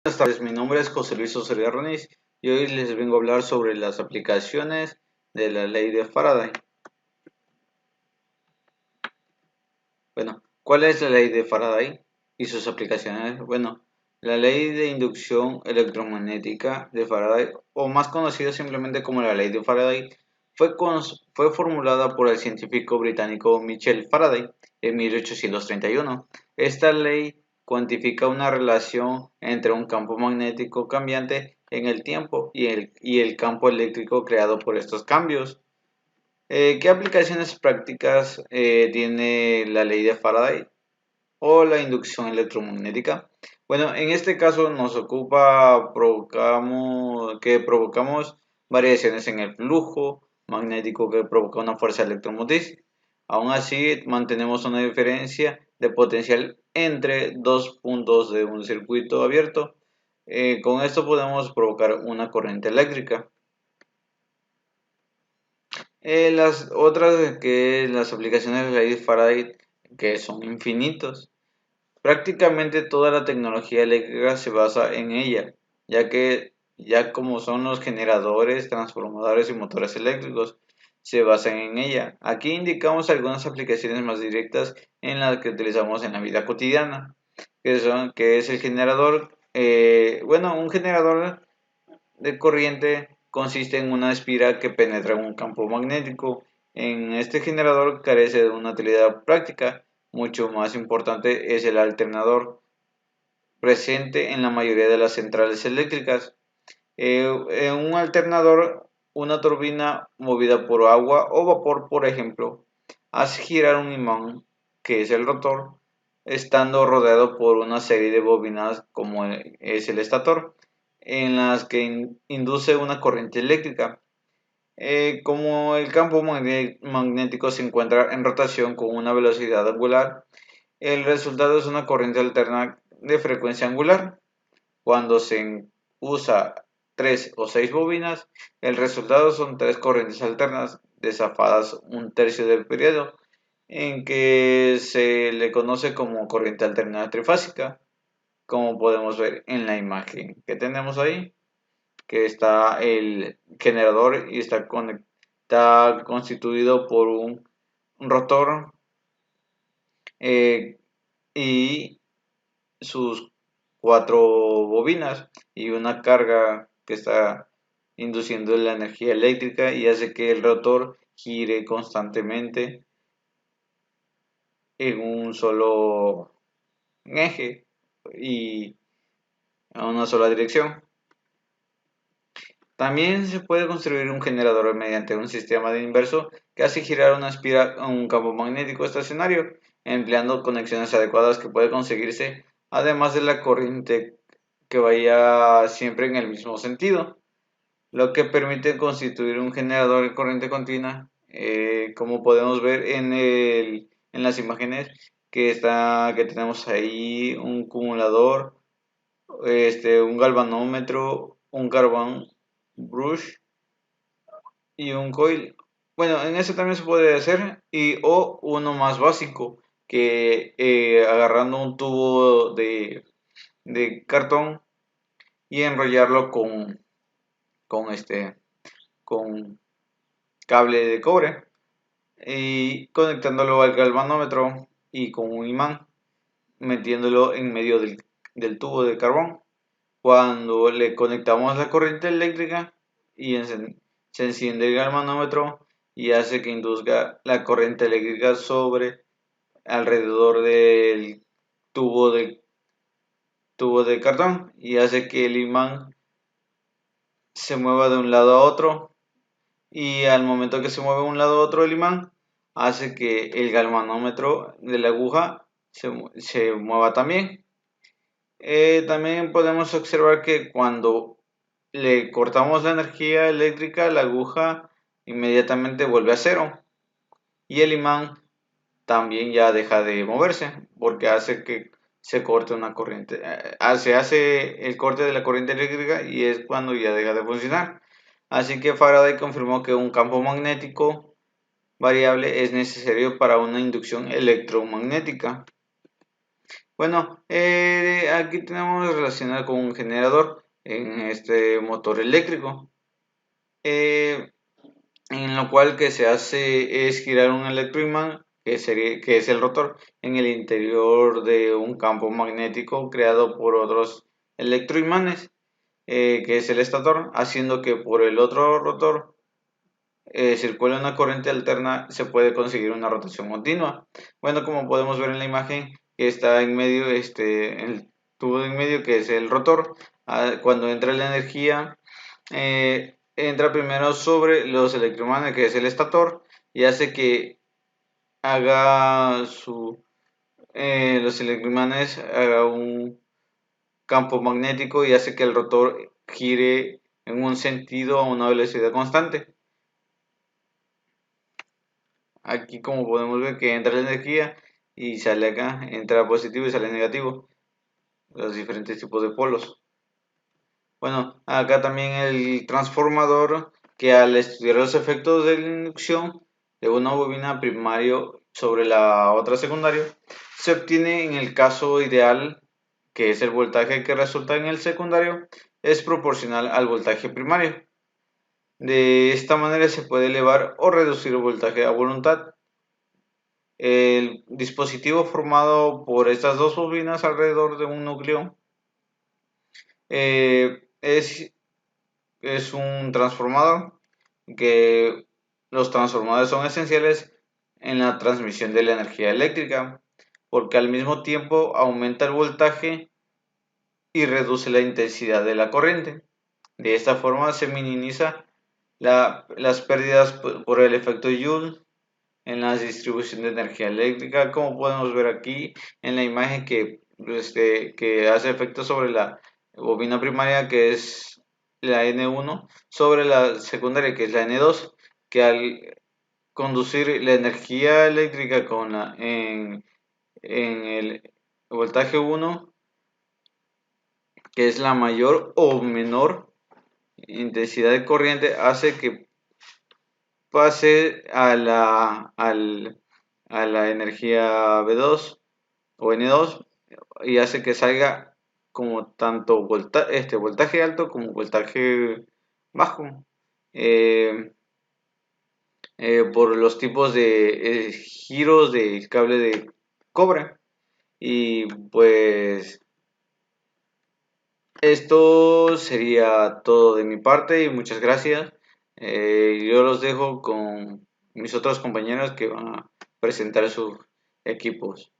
Buenas tardes, mi nombre es José Luis Osorio Arroniz y hoy les vengo a hablar sobre las aplicaciones de la ley de Faraday. Bueno, ¿cuál es la ley de Faraday y sus aplicaciones? Bueno, la ley de inducción electromagnética de Faraday, o más conocida simplemente como la ley de Faraday, fue formulada por el científico británico Michael Faraday en 1831. Esta ley cuantifica una relación entre un campo magnético cambiante en el tiempo y el campo eléctrico creado por estos cambios. ¿Qué aplicaciones prácticas tiene la ley de Faraday o la inducción electromagnética? Bueno, en este caso nos ocupa que provocamos variaciones en el flujo magnético que provoca una fuerza electromotriz. Aún así, mantenemos una diferencia de potencial entre dos puntos de un circuito abierto. Con esto podemos provocar una corriente eléctrica. Las otras que las aplicaciones de la ley de Faraday que son infinitos. Prácticamente toda la tecnología eléctrica se basa en ella, ya como son los generadores, transformadores y motores eléctricos, se basan en ella. Aquí indicamos algunas aplicaciones más directas en las que utilizamos en la vida cotidiana, que es el generador. Un generador de corriente consiste en una espiral que penetra en un campo magnético. En este generador carece de una utilidad práctica. Mucho más importante es el alternador, presente en la mayoría de las centrales eléctricas. En un alternador, una turbina movida por agua o vapor, por ejemplo, hace girar un imán, que es el rotor, estando rodeado por una serie de bobinas como es el estator, en las que induce una corriente eléctrica. Como el campo magnético se encuentra en rotación con una velocidad angular, el resultado es una corriente alterna de frecuencia angular. Cuando se usa 3 o 6 bobinas, el resultado son tres corrientes alternas desafadas un tercio del periodo, en que se le conoce como corriente alterna trifásica, como podemos ver en la imagen que tenemos ahí, que está el generador y está constituido por un rotor eh, y sus cuatro bobinas y una carga que está induciendo la energía eléctrica y hace que el rotor gire constantemente en un solo eje y a una sola dirección. También se puede construir un generador mediante un sistema de inverso que hace girar una espiral a un campo magnético estacionario, empleando conexiones adecuadas que puede conseguirse, además de la corriente que vaya siempre en el mismo sentido, lo que permite constituir un generador de corriente continua, como podemos ver en las imágenes que tenemos ahí, un acumulador, un galvanómetro, un carbón brush y un coil. Bueno, en eso también se puede hacer, o uno más básico, que agarrando un tubo de cartón y enrollarlo con con cable de cobre y conectándolo al galvanómetro y con un imán, metiéndolo en medio del tubo de carbón. Cuando le conectamos la corriente eléctrica y se enciende el galvanómetro y hace que induzca la corriente eléctrica sobre alrededor del tubo tubo de cartón y hace que el imán se mueva de un lado a otro, y al momento que se mueve de un lado a otro el imán hace que el galvanómetro de la aguja se mueva también. También podemos observar que cuando le cortamos la energía eléctrica, la aguja inmediatamente vuelve a cero y el imán también ya deja de moverse porque hace que se corte una corriente. Se hace el corte de la corriente eléctrica y es cuando ya deja de funcionar. Así que Faraday confirmó que un campo magnético variable es necesario para una inducción electromagnética. Bueno, aquí tenemos relacionado con un generador en este motor eléctrico, eh, en lo cual que se hace es girar un electroimán, que es el rotor, en el interior de un campo magnético creado por otros electroimanes, que es el estator, haciendo que por el otro rotor circula una corriente alterna, se puede conseguir una rotación continua. Bueno, como podemos ver en la imagen, que está en medio, el tubo en medio, que es el rotor. Cuando entra la energía, entra primero sobre los electroimanes, que es el estator, y hace que haga los electroimanes haga un campo magnético y hace que el rotor gire en un sentido a una velocidad constante. Aquí como podemos ver que entra la energía y sale acá, entra positivo y sale negativo, los diferentes tipos de polos. Bueno, acá también el transformador, que al estudiar los efectos de la inducción de una bobina primario sobre la otra secundaria, se obtiene en el caso ideal, que es el voltaje que resulta en el secundario, es proporcional al voltaje primario. De esta manera se puede elevar o reducir el voltaje a voluntad. El dispositivo formado por estas dos bobinas alrededor de un núcleo eh, es, es un transformador, que los transformadores son esenciales en la transmisión de la energía eléctrica, porque al mismo tiempo aumenta el voltaje y reduce la intensidad de la corriente. De esta forma se minimiza las pérdidas por el efecto Joule en la distribución de energía eléctrica, como podemos ver aquí en la imagen que hace efecto sobre la bobina primaria, que es la N1, sobre la secundaria, que es la N2, que al conducir la energía eléctrica en el voltaje 1, que es la mayor o menor intensidad de corriente, hace que pase a la energía B2 o N2, y hace que salga como tanto voltaje alto como voltaje bajo, eh, por los tipos de giros del cable de cobre. Y pues esto sería todo de mi parte y muchas gracias. Yo los dejo con mis otros compañeros que van a presentar sus equipos.